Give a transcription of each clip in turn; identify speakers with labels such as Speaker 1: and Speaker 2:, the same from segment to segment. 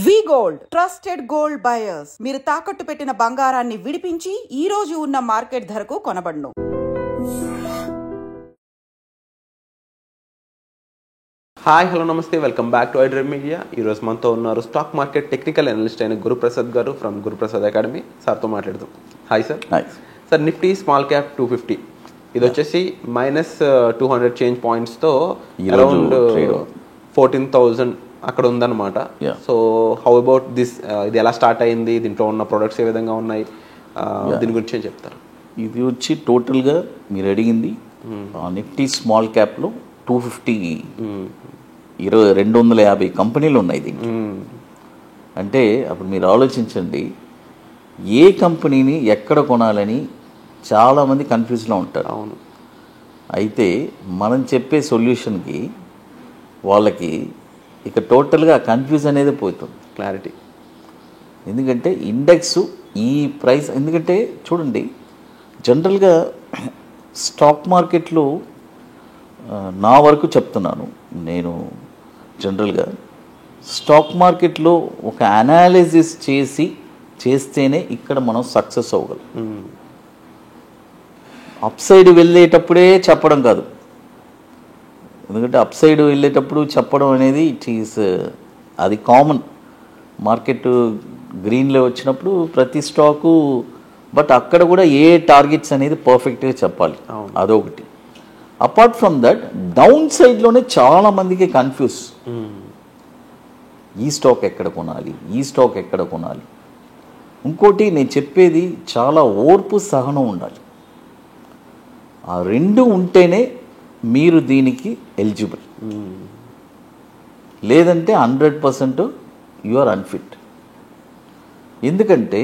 Speaker 1: వి gold trusted gold buyers. మీరు తాకట్టు పెట్టిన బంగారాన్ని విడిపించి ఈ రోజు ఉన్న మార్కెట్ ధరకు కొనబడును.
Speaker 2: హాయ్ హలో నమస్తే, welcome back to iDream media. ఈరోజు మనతో ఉన్నారు స్టాక్ మార్కెట్ టెక్నికల్ అనలిస్ట్ అయిన గురుప్రసాద్ గారు ఫ్రమ్ గురుప్రసాద్ అకాడమీ. సార్తో మాట్లాడదాం. Hi sir.
Speaker 3: Hi
Speaker 2: sir. Nifty small cap 250 ఇది వచ్చేసి -200 చేంజ్ పాయింట్స్తో అరౌండ్ 14,000 అక్కడ ఉందన్నమాట. సో హౌ అబౌట్ దిస్, ఇది ఎలా స్టార్ట్ అయింది, దీంట్లో ఉన్న ప్రొడక్ట్స్ ఏ విధంగా ఉన్నాయి, దీని గురించి ఏం చెప్తారు?
Speaker 3: ఇది వచ్చి టోటల్గా మీరు అడిగింది నిఫ్టీ స్మాల్ క్యాప్లో 250 250 కంపెనీలు ఉన్నాయి దీనికి. అంటే అప్పుడు మీరు ఆలోచించండి, ఏ కంపెనీని ఎక్కడ కొనాలని చాలామంది కన్ఫ్యూజ్లో ఉంటారు.
Speaker 2: అవును. అయితే
Speaker 3: మనం చెప్పే సొల్యూషన్కి వాళ్ళకి ఇక టోటల్గా కన్ఫ్యూజ్ అనేది పోతుంది,
Speaker 2: క్లారిటీ.
Speaker 3: ఎందుకంటే ఇండెక్స్ ఈ ప్రైస్, ఎందుకంటే చూడండి జనరల్గా స్టాక్ మార్కెట్లో నా వరకు చెప్తున్నాను నేను, జనరల్గా స్టాక్ మార్కెట్లో ఒక అనాలిసిస్ చేస్తేనే ఇక్కడ మనం సక్సెస్ అవ్వగలం. అప్ సైడ్ వెళ్ళేటప్పుడే చెప్పడం కాదు, ఎందుకంటే అప్ సైడ్ వెళ్ళేటప్పుడు చెప్పడం అనేది ఇట్ ఈస్ అది కామన్. మార్కెట్ గ్రీన్లో వచ్చినప్పుడు ప్రతి స్టాకు, బట్ అక్కడ కూడా ఏ టార్గెట్స్ అనేది పర్ఫెక్ట్గా చెప్పాలి, అదొకటి. అపార్ట్ ఫ్రమ్ దట్ డౌన్ సైడ్లోనే చాలామందికి కన్ఫ్యూజ్, ఈ స్టాక్ ఎక్కడ కొనాలి, ఈ స్టాక్ ఎక్కడ కొనాలి. ఇంకోటి నేను చెప్పేది, చాలా ఓర్పు సహనం ఉండాలి. ఆ రెండు ఉంటేనే మీరు దీనికి ఎలిజిబుల్, లేదంటే 100% యు ఆర్ అన్ఫిట్. ఎందుకంటే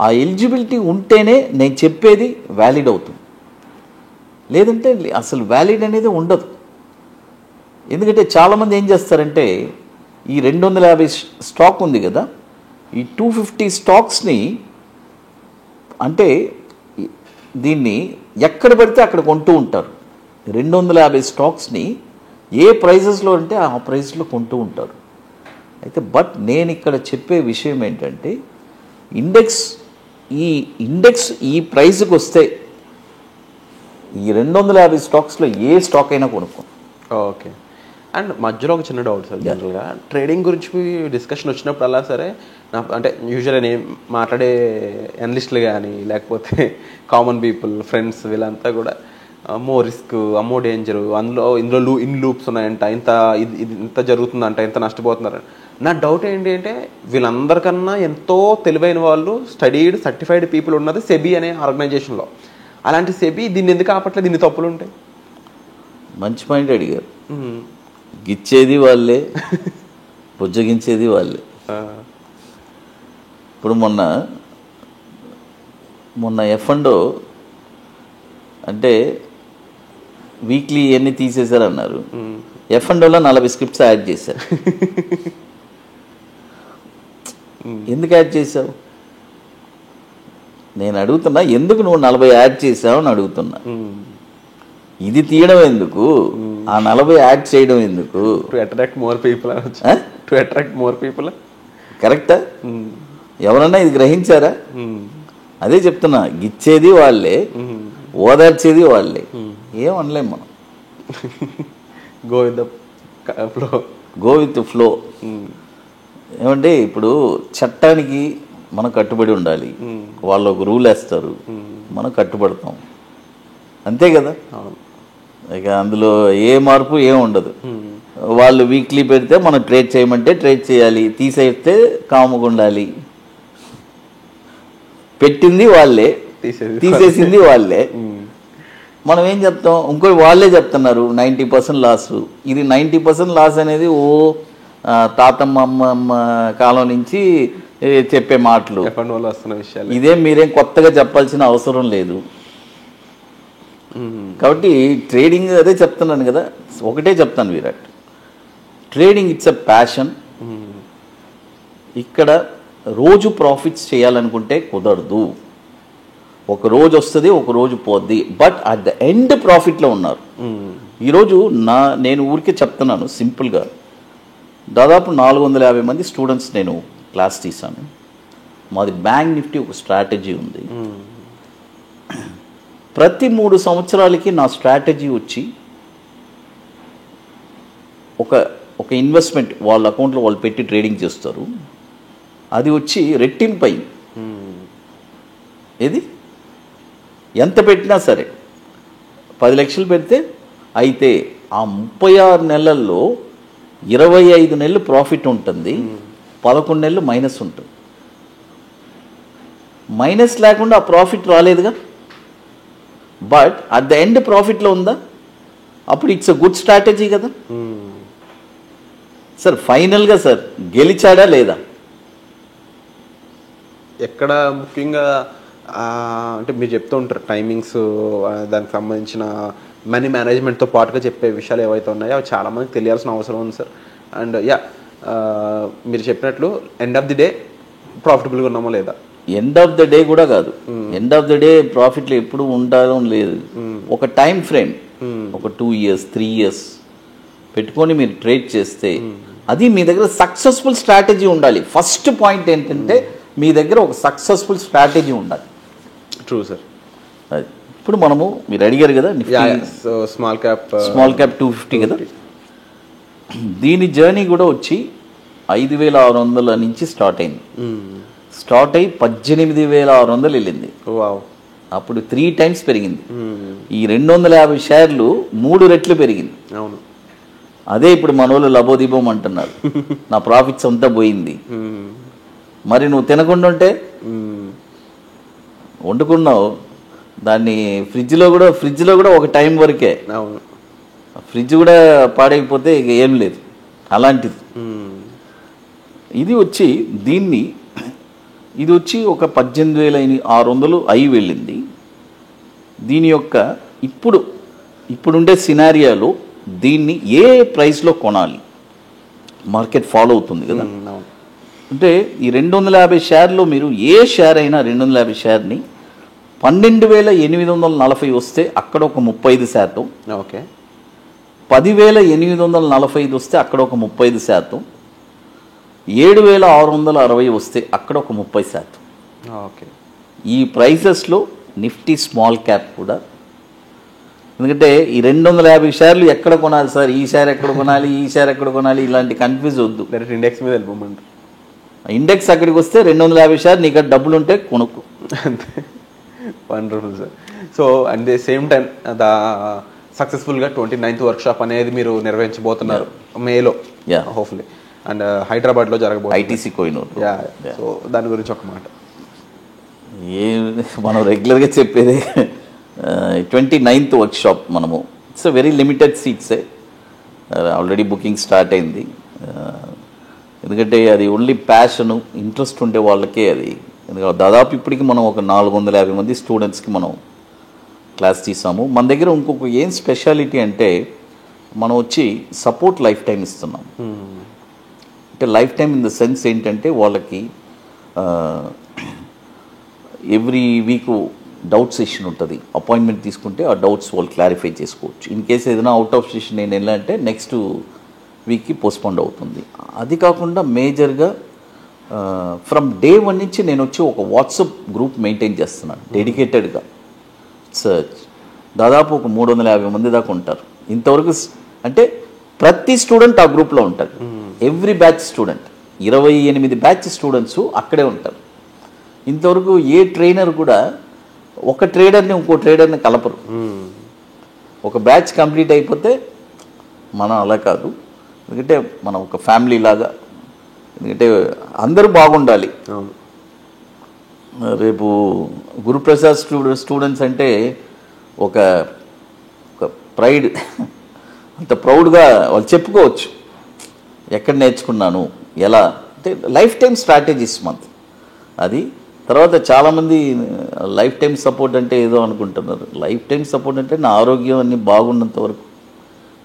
Speaker 3: ఆ ఎలిజిబిలిటీ ఉంటేనే నేను చెప్పేది వ్యాలిడ్ అవుతుంది, లేదంటే అసలు వ్యాలిడ్ అనేది ఉండదు. ఎందుకంటే చాలామంది ఏం చేస్తారంటే, ఈ 250 స్టాక్ ఉంది కదా, ఈ 250 స్టాక్స్ని అంటే దీన్ని ఎక్కడ పెడితే అక్కడ కొంటూ ఉంటారు. 250 స్టాక్స్ని ఏ ప్రైజెస్లో అంటే ఆ ప్రైస్లో కొంటూ ఉంటారు. అయితే బట్ నేను ఇక్కడ చెప్పే విషయం ఏంటంటే, ఇండెక్స్ ఈ ప్రైస్కి వస్తే ఈ 250 స్టాక్స్లో ఏ స్టాక్ అయినా కొనుక్కో.
Speaker 2: ఓకే. అండ్ మధ్యలో ఒక చిన్న డౌట్ సార్, జనరల్గా ట్రేడింగ్ గురించి డిస్కషన్ వచ్చినప్పుడు అలా సరే అంటే యూజువల్గా నేను మాట్లాడే అనలిస్టులు కానీ లేకపోతే కామన్ పీపుల్ ఫ్రెండ్స్ వీళ్ళంతా కూడా అమ్మో రిస్క్, అమ్మో డేంజరు, ఇందులో ఇన్ లూప్స్ ఉన్నాయంట, ఇంత జరుగుతుందంట, ఇంత నష్టపోతున్నారంట. నా డౌట్ ఏంటి అంటే, వీళ్ళందరికన్నా ఎంతో తెలివైన వాళ్ళు, స్టడీడ్ సర్టిఫైడ్ పీపుల్ ఉన్నది సెబీ అనే ఆర్గనైజేషన్లో. అలాంటి సెబీ దీన్ని ఎందుకు ఆపట్లేదు, దీన్ని తప్పులు ఉంటాయి?
Speaker 3: మంచి పాయింట్ అడిగారు. గిచ్చేది వాళ్ళే, బుజ్జగించేది వాళ్ళే. ఇప్పుడు మొన్న ఎఫ్ఎండో అంటే వీక్లీ ఎన్ని తీసేశారన్నారు, ఎఫ్ఎండోలో 40 స్క్రిప్ట్స్ యాడ్ చేశారు. ఎందుకు యాడ్ చేసావు నేను అడుగుతున్నా, ఎందుకు నువ్వు 40 యాడ్ చేసావు అని అడుగుతున్నా. ఇది తీయడం ఎందుకు, ఆ 40 యాడ్ చేయడం ఎందుకు?
Speaker 2: To attract more people.
Speaker 3: కరెక్టా? ఎవరన్నా ఇది గ్రహించారా? అదే చెప్తున్నా, గిచ్చేది వాళ్ళే, ఓదార్చేది వాళ్ళే. ఏం అనలేం మనం.
Speaker 2: Go with
Speaker 3: flow. ఏమంటే ఇప్పుడు చట్టానికి మనం కట్టుబడి ఉండాలి. వాళ్ళు ఒక రూల్ వేస్తారు, మనం కట్టుబడతాం, అంతే కదా. ఇక అందులో ఏ మార్పు ఏం ఉండదు. వాళ్ళు వీక్లీ పెడితే మనం ట్రేడ్ చేయమంటే ట్రేడ్ చేయాలి, తీసేస్తే కాముగా ఉండాలి. పెట్టింది వాళ్ళే, తీసేసింది వాళ్ళే. మనం ఏం చెప్తాం, ఇంకో వాళ్ళే చెప్తున్నారు 90% లాస్. ఇది 90% లాస్ అనేది తాతమ్మ అమ్మమ్మ కాలం నుంచి చెప్పే మాటలు. ఇదేం మీరేం కొత్తగా చెప్పాల్సిన అవసరం లేదు. కాబట్టి ట్రేడింగ్ అదే చెప్తున్నాను కదా, ఒకటే చెప్తాను Virat, trading it's a passion. ఇక్కడ రోజు ప్రాఫిట్స్ చేయాలనుకుంటే కుదరదు. ఒక రోజు వస్తుంది, ఒక రోజు పోద్ది, బట్ అట్ ద ఎండ్ ప్రాఫిట్లో ఉన్నారు. ఈరోజు నేను ఊరికే చెప్తున్నాను సింపుల్గా, దాదాపు 450 మంది స్టూడెంట్స్ నేను క్లాస్ తీశాను. మాది బ్యాంక్ నిఫ్టీ ఒక స్ట్రాటజీ ఉంది. ప్రతి 3 సంవత్సరాలకి నా స్ట్రాటజీ వచ్చి ఒక ఇన్వెస్ట్మెంట్ వాళ్ళ అకౌంట్లో వాళ్ళు పెట్టి ట్రేడింగ్ చేస్తారు, అది వచ్చి రెట్టింపై ఏది ఎంత పెట్టినా సరే 10 లక్షలు పెడితే అయితే ఆ 36 నెలల్లో 25 నెలలు ప్రాఫిట్ ఉంటుంది, 11 నెలలు మైనస్ ఉంటుంది. మైనస్ లేకుండా ఆ ప్రాఫిట్ రాలేదుగా, బట్ అట్ ద ఎండ్ ప్రాఫిట్లో ఉందా, అప్పుడు ఇట్స్ అ గుడ్ స్ట్రాటజీ కదా సార్. ఫైనల్గా సార్ గెలిచాడా లేదా?
Speaker 2: ఎక్కడ ముఖ్యంగా అంటే మీరు చెప్తూ ఉంటారు టైమింగ్స్, దానికి సంబంధించిన మనీ మేనేజ్మెంట్తో పాటుగా చెప్పే విషయాలు ఏవైతే ఉన్నాయో అవి చాలామందికి తెలియాల్సిన అవసరం ఉంది సార్. అండ్ మీరు చెప్పినట్లు ఎండ్ ఆఫ్ ది డే ప్రాఫిటబుల్గా ఉన్నామో లేదా,
Speaker 3: ఎండ్ ఆఫ్ ద డే కూడా కాదు, ఎండ్ ఆఫ్ ద డే ప్రాఫిట్లు ఎప్పుడు ఉండడం లేదు. ఒక టైం ఫ్రేమ్, ఒక 2 years 3 years పెట్టుకొని మీరు ట్రేడ్ చేస్తే అది మీ దగ్గర సక్సెస్ఫుల్ స్ట్రాటజీ ఉండాలి. ఫస్ట్ పాయింట్ ఏంటంటే మీ దగ్గర ఒక సక్సెస్ఫుల్ స్ట్రాటజీ ఉండాలి.
Speaker 2: True sir.
Speaker 3: అది ఇప్పుడు మనము మీరు అడిగారు కదా
Speaker 2: స్మాల్ క్యాప్
Speaker 3: 250 కదా, దీని జర్నీ కూడా వచ్చి 5,600 నుంచి స్టార్ట్ అయింది. స్టార్ట్ అయ్యి 18,600 వెళ్ళింది. అప్పుడు 3 times పెరిగింది. ఈ 250 షేర్లు 3 రెట్లు పెరిగింది.
Speaker 2: అవును,
Speaker 3: అదే ఇప్పుడు మన వాళ్ళు లబోదిబోం అంటున్నారు, నా ప్రాఫిట్స్ అంతా పోయింది. మరి నువ్వు తినకుండా ఉంటే వండుకున్నావు దాన్ని ఫ్రిడ్జ్లో కూడా ఒక టైం వరకే, ఫ్రిడ్జ్ కూడా పాడైపోతే ఇక ఏం లేదు. అలాంటిది ఇది వచ్చి ఇది వచ్చి ఒక 18,600 అయి వెళ్ళింది. దీని యొక్క ఇప్పుడుండే సినారియాలో దీన్ని ఏ ప్రైస్లో కొనాలి, మార్కెట్ ఫాలో అవుతుంది కదా. అంటే ఈ 250 షేర్లో మీరు ఏ షేర్ అయినా 250 షేర్ని 12,840 వస్తే అక్కడ ఒక 35%,
Speaker 2: ఓకే
Speaker 3: 10,845 వస్తే అక్కడ ఒక 30%, 7,660 వస్తే అక్కడ ఒక 30%.
Speaker 2: ఓకే, ఈ
Speaker 3: ప్రైసెస్లో నిఫ్టీ స్మాల్ క్యాప్ కూడా, ఎందుకంటే ఈ 250 షేర్లు ఎక్కడ కొనాలి సార్, ఈ షేర్ ఎక్కడ కొనాలి, ఈ షేర్ ఎక్కడ కొనాలి, ఇలాంటి కన్ఫ్యూజ్ వద్దు.
Speaker 2: డైరెక్ట్ ఇండెక్స్ మీద వెళ్ళిపోమంటారు.
Speaker 3: ఇండెక్స్ అక్కడికి వస్తే 250 షేర్ నీకు డబ్బులు ఉంటే కొనుక్కు.
Speaker 2: అంతే. Wonderful sir. So at the same time సక్సెస్ఫుల్గా 29th వర్క్షాప్ అనేది మీరు నిర్వహించబోతున్నారు మేలో, హోప్ఫుల్లీ, అండ్ హైదరాబాద్లో జరగబోతుంది,
Speaker 3: ఐటీసీ కోహినూర్.
Speaker 2: సో దాని గురించి ఒక మాట.
Speaker 3: మనం రెగ్యులర్గా చెప్పేది 29th వర్క్షాప్ మనము, ఇట్స్ అ వెరీ లిమిటెడ్ సీట్సే, ఆల్రెడీ బుకింగ్ స్టార్ట్ అయింది. ఎందుకంటే అది ఓన్లీ ప్యాషను ఇంట్రెస్ట్ ఉండే వాళ్ళకే అది. ఎందుకంటే దాదాపు ఇప్పటికి మనం ఒక 450 మంది స్టూడెంట్స్కి మనం క్లాస్ తీసాము. మన దగ్గర ఇంకొక ఏం స్పెషాలిటీ అంటే మనం వచ్చి సపోర్ట్ లైఫ్ టైం ఇస్తున్నాం. అంటే life time in the sense ఏంటంటే వాళ్ళకి ఎవ్రీ వీక్ డౌట్ సెషన్ ఉంటుంది, అపాయింట్మెంట్ తీసుకుంటే ఆ డౌట్స్ వాళ్ళు క్లారిఫై చేసుకోవచ్చు. ఇన్ కేసు ఏదైనా అవుట్ ఆఫ్ స్టేషన్ నేను వెళ్ళాలంటే నెక్స్ట్ వీక్కి పోస్ట్పోండ్ అవుతుంది. అది కాకుండా మేజర్గా ఫ్రమ్ డే 1 నుంచి నేను వచ్చి ఒక వాట్సాప్ గ్రూప్ మెయింటైన్ చేస్తున్నాను డెడికేటెడ్గా. దాదాపు ఒక 350 మంది దాకా ఉంటారు ఇంతవరకు. అంటే ప్రతి స్టూడెంట్ ఆ గ్రూప్లో ఉంటారు, every batch student, 28 batch students అక్కడే ఉంటారు. ఇంతవరకు ఏ ట్రైనర్ కూడా ఒక ట్రేడర్ని ఇంకో ట్రేడర్ని కలపరు. ఒక బ్యాచ్ కంప్లీట్ అయిపోతే మనం అలా కాదు, ఎందుకంటే మనం ఒక ఫ్యామిలీ లాగా, ఎందుకంటే అందరూ బాగుండాలి. రేపు గురుప్రసాద్ స్టూడెంట్స్ అంటే ఒక ప్రైడ్, అంత ప్రౌడ్గా వాళ్ళు చెప్పుకోవచ్చు ఎక్కడ నేర్చుకున్నాను ఎలా. అంటే లైఫ్ టైం స్ట్రాటజీస్ మంత్ అది. తర్వాత చాలామంది లైఫ్ టైం సపోర్ట్ అంటే ఏదో అనుకుంటున్నారు. లైఫ్ టైం సపోర్ట్ అంటే నా ఆరోగ్యం అన్నీ బాగున్నంత వరకు,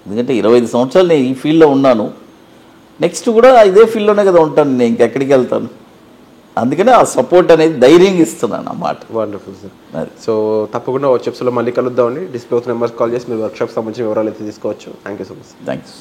Speaker 3: ఎందుకంటే 25 సంవత్సరాలు నేను ఈ ఫీల్డ్లో ఉన్నాను, నెక్స్ట్ కూడా ఇదే ఫీల్డ్లోనే కదా ఉంటాను, నేను ఇంకెక్కడికి వెళ్తాను. అందుకనే ఆ సపోర్ట్ అనేది ధైర్యంగా ఇస్తున్నాను అన్నమాట.
Speaker 2: Wonderful sir. సో తప్పకుండా వర్క్షాప్స్లో మళ్ళీ కలుద్దామండి. డిస్ప్లే నెంబర్స్ కాల్ చేసి మీరు వర్క్షాప్ సంబంధించిన వివరాలు అయితే తీసుకోవచ్చు. Thank you so much.
Speaker 3: Thanks.